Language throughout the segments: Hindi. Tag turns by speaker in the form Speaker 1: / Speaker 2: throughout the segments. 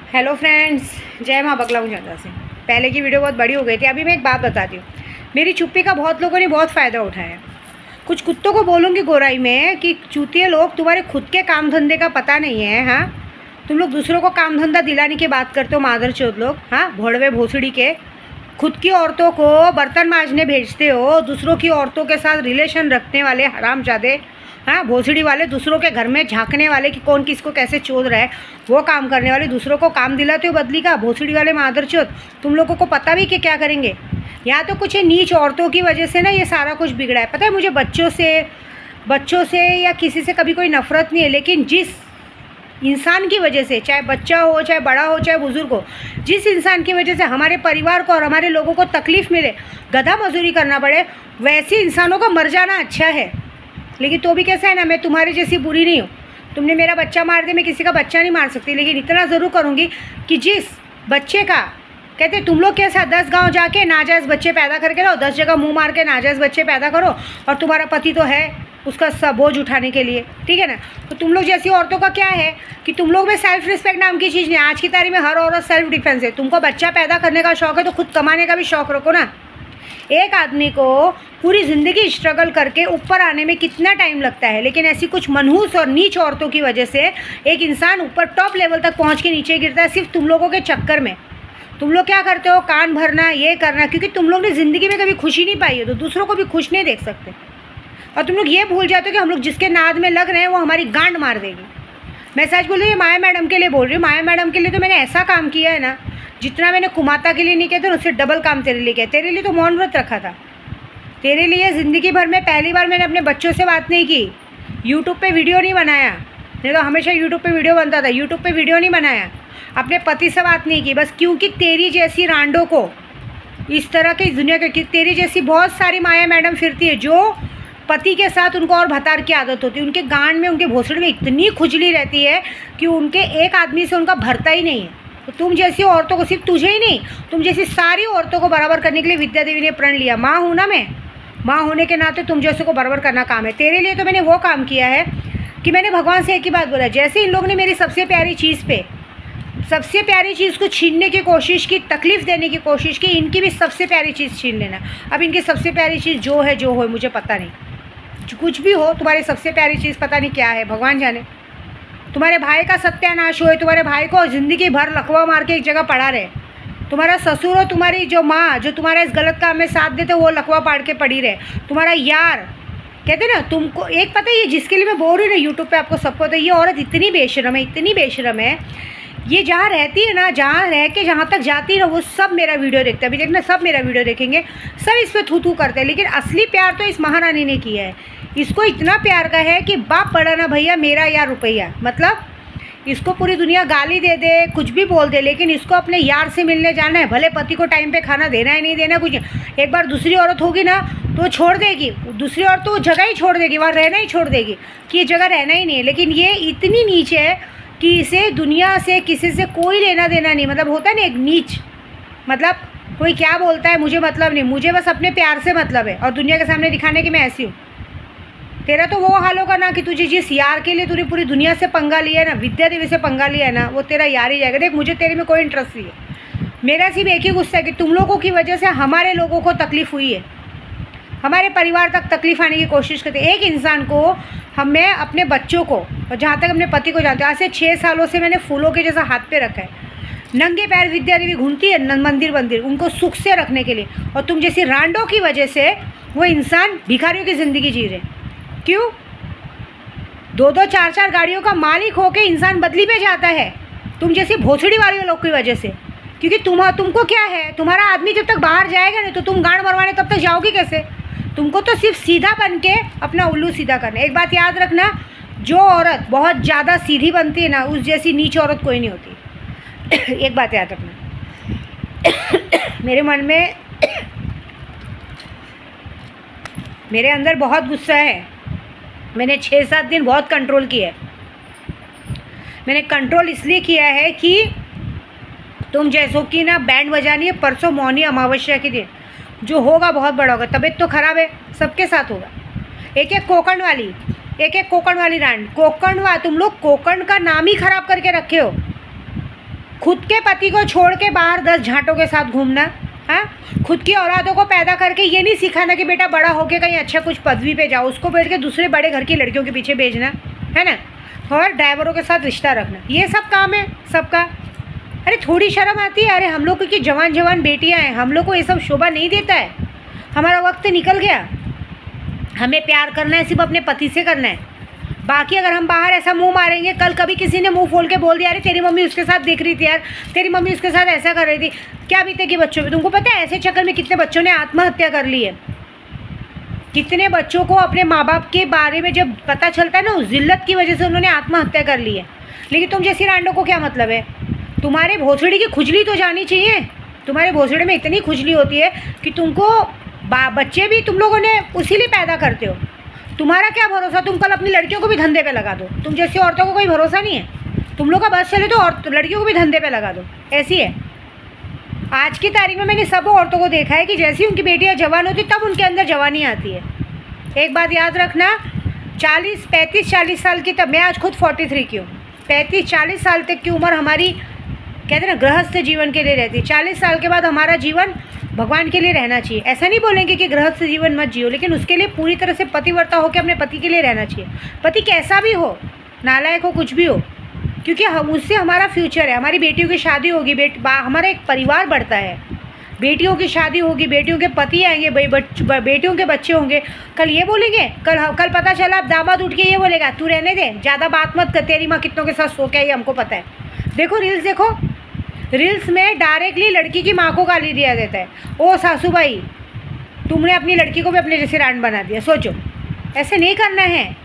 Speaker 1: हेलो फ्रेंड्स, जय माँ बगला मुझे से। पहले की वीडियो बहुत बड़ी हो गई थी। अभी मैं एक बात बताती हूँ। मेरी चुप्पी का बहुत लोगों ने बहुत फ़ायदा उठाया। कुछ कुत्तों को बोलूँगी गोराई में कि चूतिए लोग, तुम्हारे खुद के काम धंधे का पता नहीं है। हाँ, तुम लोग दूसरों को काम धंधा दिलाने की बात करते हो, मादरचोद लोग। हाँ, भोड़वे भोसड़ी के खुद की औरतों को बर्तन मांजने भेजते हो, दूसरों की औरतों के साथ रिलेशन रखने वाले हरामजादे। हाँ, भोसड़ी वाले, दूसरों के घर में झांकने वाले कि कौन किसको कैसे चोद रहा है, वो काम करने वाले, दूसरों को काम दिलाते हो बदली का। भोसड़ी वाले मादरचोद, तुम लोगों को पता भी कि क्या करेंगे। यहाँ तो कुछ नीच औरतों की वजह से ना ये सारा कुछ बिगड़ा है। पता है, मुझे बच्चों से या किसी से कभी कोई नफरत नहीं है, लेकिन जिस इंसान की वजह से, चाहे बच्चा हो, चाहे बड़ा हो, चाहे बुजुर्ग हो, जिस इंसान की वजह से हमारे परिवार को और हमारे लोगों को तकलीफ़ मिले, गधा मजदूरी करना पड़े, वैसे इंसानों का मर जाना अच्छा है। लेकिन तो भी कैसा है ना, मैं तुम्हारे जैसी बुरी नहीं हूँ। तुमने मेरा बच्चा मार दिया, मैं किसी का बच्चा नहीं मार सकती, लेकिन इतना ज़रूर करूँगी कि जिस बच्चे का, कहते तुम लोग कैसा 10 गांव जाके नाजायज़ बच्चे पैदा करके लाओ, 10 जगह मुंह मार के नाजायज़ बच्चे पैदा करो, और तुम्हारा पति तो है उसका सब बोझ उठाने के लिए, ठीक है ना। तो तुम लोग जैसी औरतों का क्या है कि तुम लोग में सेल्फ रिस्पेक्ट नाम की चीज़ नहीं। आज की तारीख में हर औरत सेल्फ डिफेंस है। तुमको बच्चा पैदा करने का शौक़ है तो खुद कमाने का भी शौक़ रखो ना। एक आदमी को पूरी ज़िंदगी स्ट्रगल करके ऊपर आने में कितना टाइम लगता है, लेकिन ऐसी कुछ मनहूस और नीच औरतों की वजह से एक इंसान ऊपर टॉप लेवल तक पहुंच के नीचे गिरता है, सिर्फ तुम लोगों के चक्कर में। तुम लोग क्या करते हो, कान भरना, ये करना, क्योंकि तुम लोग ने ज़िंदगी में कभी खुशी नहीं पाई है तो दूसरों को भी खुश नहीं देख सकते। और तुम लोग ये भूल जाते हो कि हम लोग जिसके नाद में लग रहे हैं वो हमारी गांड मार देगी। मैं सच बोल रही हूँ, माया मैडम के लिए बोल रही हूँ। माया मैडम के लिए तो मैंने ऐसा काम किया है ना, जितना मैंने कुमाता के लिए नहीं किया था उससे डबल काम तेरे लिए किया। तेरे लिए तो मौन व्रत रखा था। तेरे लिए ज़िंदगी भर में पहली बार मैंने अपने बच्चों से बात नहीं की, यूट्यूब पे वीडियो नहीं बनाया। नहीं तो हमेशा यूट्यूब पे वीडियो बनता था, यूट्यूब पे वीडियो नहीं बनाया। अपने पति से बात नहीं की, बस क्योंकि तेरी जैसी रांडों को इस तरह की दुनिया के, तेरी जैसी बहुत सारी माया मैडम फिरती है जो पति के साथ उनको और भतार की आदत होती है। उनके गांड में, उनके भोसड़े में इतनी खुजली रहती है कि उनके एक आदमी से उनका भरता ही नहीं है। तो तुम जैसी औरतों को, सिर्फ तुझे ही नहीं, तुम जैसी सारी औरतों को बराबर करने के लिए विद्या देवी ने प्रण लिया। माँ हूँ ना मैं, माँ होने के नाते तुम जैसे को बराबर करना काम है। तेरे लिए तो मैंने वो काम किया है कि मैंने भगवान से एक ही बात बोला, जैसे इन लोगों ने मेरी सबसे प्यारी चीज़ पे, सबसे प्यारी चीज़ को छीनने की कोशिश की, तकलीफ़ देने की कोशिश की, इनकी भी सबसे प्यारी चीज़ छीन लेना। अब इनकी सबसे प्यारी चीज़ जो है मुझे पता नहीं, कुछ भी हो, तुम्हारी सबसे प्यारी चीज़ पता नहीं क्या है, भगवान जाने। तुम्हारे भाई का सत्यानाश हो, तुम्हारे भाई को ज़िंदगी भर लकवा मार के एक जगह पड़ा रहे। तुम्हारा ससुर हो, तुम्हारी जो माँ जो तुम्हारा इस गलत काम में साथ देते वो लकवा पाड़ के पड़ी रहे। तुम्हारा यार, कहते ना, तुमको एक पता है, ये जिसके लिए मैं बोल रही हूँ ना यूट्यूब पे आपको सबको, तो ये औरत इतनी बेशरम है, इतनी बेशरम है। ये जहाँ रहती है ना, जहाँ रह के जहाँ तक जाती है ना, वो सब मेरा वीडियो देखते हैं। अभी देखना, सब मेरा वीडियो देखेंगे, सब इस पर थू थू करते हैं। लेकिन असली प्यार तो इस महारानी ने किया है। इसको इतना प्यार का है कि बाप पड़ा ना भैया मेरा या रुपया, मतलब इसको पूरी दुनिया गाली दे दे, कुछ भी बोल दे, लेकिन इसको अपने यार से मिलने जाना है। भले पति को टाइम पे खाना देना है नहीं देना, कुछ एक बार दूसरी औरत होगी ना तो वो छोड़ देगी, दूसरी औरत तो वो जगह ही छोड़ देगी, वहाँ रहना ही छोड़ देगी कि ये जगह रहना ही नहीं है। लेकिन ये इतनी नीचे है कि इसे दुनिया से, किसी से कोई लेना देना नहीं। मतलब होता है ना एक नीच, मतलब कोई क्या बोलता है मुझे मतलब नहीं, मुझे बस अपने प्यार से मतलब है, और दुनिया के सामने दिखाने की मैं ऐसी हूँ। तेरा तो वो हाल होगा ना कि तुझे जिस यार के लिए तूने पूरी दुनिया से पंगा लिया है ना, विद्या देवी से पंगा लिया है ना, वो तेरा यार ही जाएगा। देख, मुझे तेरे में कोई इंटरेस्ट नहीं है। मेरा सिर्फ एक ही गुस्सा है कि तुम लोगों की वजह से हमारे लोगों को तकलीफ़ हुई है, हमारे परिवार तक तकलीफ़ आने की कोशिश करते। एक इंसान को, मैं अपने बच्चों को, और जहाँ तक अपने पति को जानते हैं, आज से 6 सालों से मैंने फूलों के जैसा हाथ पे रखा है। नंगे पैर विद्या देवी घूमती है मंदिर उनको सुख से रखने के लिए, और तुम जैसी रांडों की वजह से वो इंसान भिखारियों की ज़िंदगी जी रहे। क्यों? 2-2, 4-4 गाड़ियों का मालिक होके इंसान बदली पे जाता है, तुम जैसी भोसड़ी वाले लोग की वजह से। क्योंकि तुमको क्या है, तुम्हारा आदमी जब तक बाहर जाएगा नहीं तो तुम गांड मरवाने तब तक जाओगी कैसे? तुमको तो सिर्फ सीधा बन के अपना उल्लू सीधा करना। एक बात याद रखना, जो औरत बहुत ज़्यादा सीधी बनती है ना, उस जैसी नीच औरत कोई नहीं होती। एक बात याद रखना। मेरे मन में, मेरे अंदर बहुत गुस्सा है। मैंने 6-7 दिन बहुत कंट्रोल किया है। मैंने कंट्रोल इसलिए किया है कि तुम जैसों की ना बैंड बजानी है परसों मौनी अमावस्या के दिन, जो होगा बहुत बड़ा होगा। तबीयत तो ख़राब है, सबके साथ होगा। एक एक कोकण वाली रांड, तुम लोग कोकण का नाम ही ख़राब करके रखे हो। खुद के पति को छोड़ के बाहर 10 झांटों के साथ घूमना, हाँ, खुद की औलादों को पैदा करके ये नहीं सिखाना कि बेटा बड़ा होके कहीं अच्छा कुछ पदवी पे जाओ, उसको बैठ के दूसरे बड़े घर की लड़कियों के पीछे भेजना है ना, और ड्राइवरों के साथ रिश्ता रखना, ये सब काम है सबका। अरे थोड़ी शर्म आती है? अरे हम लोग की जवान जवान बेटियां हैं, हम लोग को ये सब शोभा नहीं देता है। हमारा वक्त निकल गया, हमें प्यार करना है सिर्फ अपने पति से करना है। बाकी अगर हम बाहर ऐसा मुंह मारेंगे, कल कभी किसी ने मुंह खोल के बोल दिया अरे तेरी मम्मी उसके साथ देख रही थी यार, तेरी मम्मी उसके साथ ऐसा कर रही थी, क्या बीतेगी बच्चों पे? तुमको पता है ऐसे चक्कर में कितने बच्चों ने आत्महत्या कर ली है? कितने बच्चों को अपने माँ बाप के बारे में जब पता चलता है ना, उस जिल्लत की वजह से उन्होंने आत्महत्या कर ली है। लेकिन तुम जैसी रांडों को क्या मतलब है? तुम्हारे भोसड़ी की खुजली तो जानी चाहिए। तुम्हारे भोसड़े में इतनी खुजली होती है कि तुमको बच्चे भी तुम लोगों ने उसी लिए पैदा करते हो। तुम्हारा क्या भरोसा, तुम कल अपनी लड़कियों को भी धंधे पे लगा दो। तुम जैसी औरतों को कोई भरोसा नहीं है। तुम लोग का बस चले तो और लड़कियों को भी धंधे पे लगा दो, ऐसी है। आज की तारीख में मैंने सब औरतों को देखा है कि जैसी उनकी बेटियां जवान होती तब उनके अंदर जवानी आती है। एक बात याद रखना, 35-40 साल की, तब मैं आज खुद 43 की हूँ, 35-40 साल तक की उम्र हमारी कहते हैं ना गृहस्थ जीवन के लिए रहती है। 40 साल के बाद हमारा जीवन भगवान के लिए रहना चाहिए। ऐसा नहीं बोलेंगे कि गृहस्थ जीवन मत जियो, लेकिन उसके लिए पूरी तरह से पतिव्रता होकर अपने पति के लिए रहना चाहिए। पति कैसा भी हो, नालायक हो, कुछ भी हो, क्योंकि हम उससे हमारा फ्यूचर है। हमारी बेटियों की शादी होगी, हमारा एक परिवार बढ़ता है, बेटियों की शादी होगी, बेटियों के पति आएंगे, बेटियों के बच्चे होंगे। कल ये बोलेंगे, कल पता चला अब दामाद उठ के ये बोलेगा तू रहने दे, ज़्यादा बात मत कर, तेरी माँ कितनों के साथ सो के आई हमको पता है। देखो रील्स, देखो रील्स में डायरेक्टली लड़की की माँ को गाली दिया देता है, ओ सासू भाई तुमने अपनी लड़की को भी अपने जैसे रांड बना दिया। सोचो, ऐसे नहीं करना है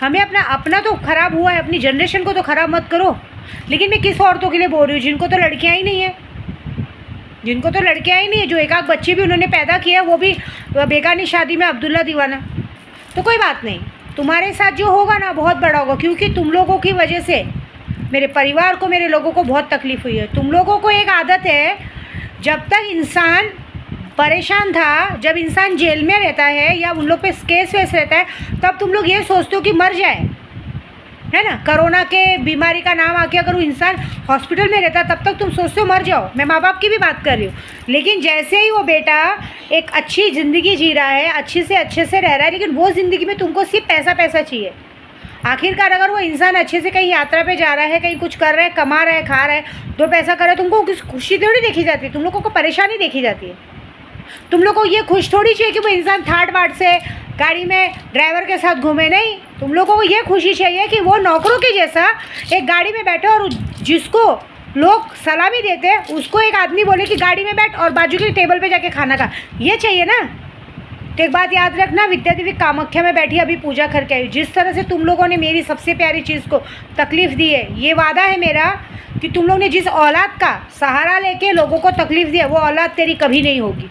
Speaker 1: हमें। अपना तो ख़राब हुआ है, अपनी जनरेशन को तो ख़राब मत करो। लेकिन मैं किस औरतों के लिए बोल रही हूँ जिनको तो लड़कियाँ ही नहीं है, जिनको तो लड़कियाँ ही नहीं है, जो एक आध बच्चे भी उन्होंने पैदा किया, वो भी बेगानी शादी में अब्दुल्ला दीवाना। तो कोई बात नहीं, तुम्हारे साथ जो होगा ना बहुत बड़ा होगा, क्योंकि तुम लोगों की वजह से मेरे परिवार को, मेरे लोगों को बहुत तकलीफ़ हुई है। तुम लोगों को एक आदत है, जब तक इंसान परेशान था, जब इंसान जेल में रहता है या उन लोग पे केस वेस रहता है, तब तुम लोग ये सोचते हो कि मर जाए, है ना। कोरोना के बीमारी का नाम आके अगर वो इंसान हॉस्पिटल में रहता तब तक तुम सोचते हो मर जाओ। मैं माँ बाप की भी बात कर रही हूँ। लेकिन जैसे ही वो बेटा एक अच्छी ज़िंदगी जी रहा है, अच्छे से रह रहा है, लेकिन वो ज़िंदगी में तुमको सिर्फ पैसा चाहिए। आखिरकार अगर वो इंसान अच्छे से कहीं यात्रा पे जा रहा है, कहीं कुछ कर रहा है, कमा रहा है, खा रहा है, 2 पैसा कर रहा है, तुमको किस खुशी थोड़ी देखी जाती है, तुम लोगों को परेशानी देखी जाती है। तुम लोग को ये खुश थोड़ी चाहिए कि वो इंसान थार्ड बाट से गाड़ी में ड्राइवर के साथ घूमे, नहीं। तुम लोगों को ये खुशी चाहिए कि वो नौकरों के जैसा एक गाड़ी में बैठे और जिसको लोग सलामी देते हैं उसको एक आदमी बोले कि गाड़ी में बैठ और बाजू की टेबल पे जाके खाना खा, ये चाहिए ना। तो एक बात याद रखना, विद्या देवी कामाख्या में बैठी अभी पूजा करके आई। जिस तरह से तुम लोगों ने मेरी सबसे प्यारी चीज़ को तकलीफ़ दी है, ये वादा है मेरा कि तुम लोग ने जिस औलाद का सहारा लेके लोगों को तकलीफ़ दी है, वो औलाद तेरी कभी नहीं होगी।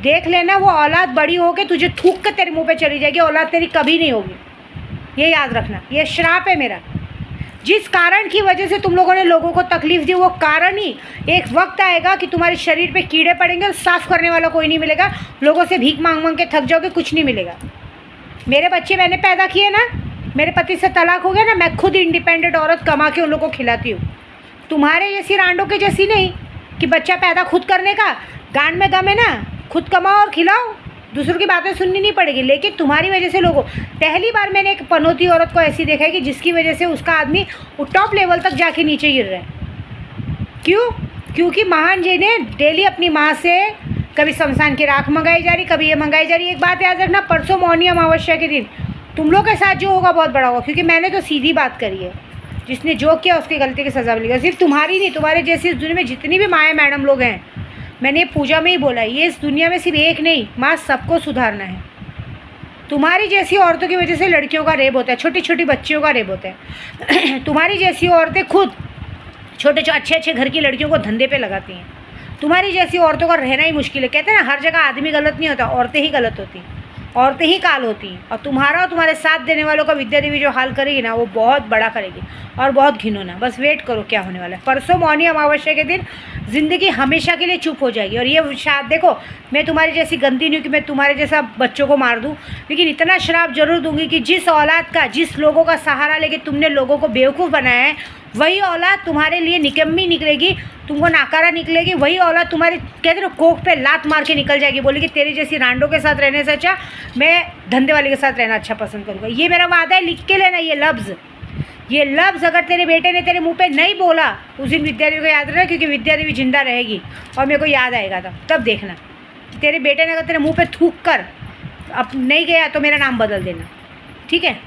Speaker 1: देख लेना, वो औलाद बड़ी होके तुझे थूक कर तेरे मुंह पे चली जाएगी, औलाद तेरी कभी नहीं होगी। ये याद रखना, ये श्राप है मेरा। जिस कारण की वजह से तुम लोगों ने लोगों को तकलीफ़ दी, वो कारण ही एक वक्त आएगा कि तुम्हारे शरीर पे कीड़े पड़ेंगे और साफ़ करने वाला कोई नहीं मिलेगा। लोगों से भीख मांग मांग के थक जाओगे, कुछ नहीं मिलेगा। मेरे बच्चे मैंने पैदा किए ना, मेरे पति से तलाक हो गया ना, मैं खुद इंडिपेंडेंट औरत कमा के उन लोगों को खिलाती हूँ। तुम्हारे जैसी रांडों के जैसी नहीं कि बच्चा पैदा खुद करने का गांड में दम है ना, खुद कमाओ और खिलाओ, दूसरों की बातें सुननी नहीं पड़ेगी। लेकिन तुम्हारी वजह से लोगों, पहली बार मैंने एक पनौती औरत को ऐसी देखा है कि जिसकी वजह से उसका आदमी टॉप लेवल तक जाके नीचे गिर रहा है। क्यों? क्योंकि महान जी ने डेली अपनी माँ से कभी शमशान की राख मंगाई जा रही, कभी ये मंगाई जा रही। एक बात याद रखना, परसों मौनी अमावस्या के दिन तुम लोग के साथ जो होगा बहुत बड़ा होगा, क्योंकि मैंने तो सीधी बात करी है। जिसने जो किया उसकी गलती की सज़ा मिलेगी। सिर्फ तुम्हारी नहीं, तुम्हारे जैसी इस दुनिया में जितनी भी माएँ मैडम लोग हैं, मैंने पूजा में ही बोला, ये इस दुनिया में सिर्फ एक नहीं, माँ सबको सुधारना है। तुम्हारी जैसी औरतों की वजह से लड़कियों का रेप होता है, छोटी छोटी बच्चियों का रेप होता है। तुम्हारी जैसी औरतें खुद छोटे अच्छे घर की लड़कियों को धंधे पे लगाती हैं। तुम्हारी जैसी औरतों का रहना ही मुश्किल है। कहते हैं ना, हर जगह आदमी गलत नहीं होता, औरतें ही गलत होती हैं, औरतें ही काल होती हैं। और तुम्हारा और तुम्हारे साथ देने वालों का विद्या देवी जो हाल करेगी ना, वो बहुत बड़ा करेगी और बहुत घिनौना। बस वेट करो क्या होने वाला है। परसों मौनी अमावस्या के दिन ज़िंदगी हमेशा के लिए चुप हो जाएगी। और ये शायद देखो, मैं तुम्हारी जैसी गंदी नहीं हूँ कि मैं तुम्हारे जैसा बच्चों को मार दूँ, लेकिन इतना श्राप जरूर दूंगी कि जिस औलाद का, जिस लोगों का सहारा लेके तुमने लोगों को बेवकूफ़ बनाया है, वही औलाद तुम्हारे लिए निकम्मी निकलेगी, तुमको नाकारा निकलेगी। वही औलाद तुम्हारी कहते ना कोख पे लात मार के निकल जाएगी, बोलेगी तेरी जैसी रांडों के साथ रहने से अच्छा मैं धंधे वाले के साथ रहना अच्छा पसंद करूँगा। ये मेरा वादा है, लिख के लेना ये लफ्ज़ अगर तेरे बेटे ने तेरे मुंह पे नहीं बोला उस दिन विद्यादेवी को याद रखना, क्योंकि विद्यादेवी जिंदा रहेगी और मेरे को याद आएगा तब देखना। तेरे बेटे ने अगर तेरे मुंह पे थूक कर अब नहीं गया तो मेरा नाम बदल देना, ठीक है।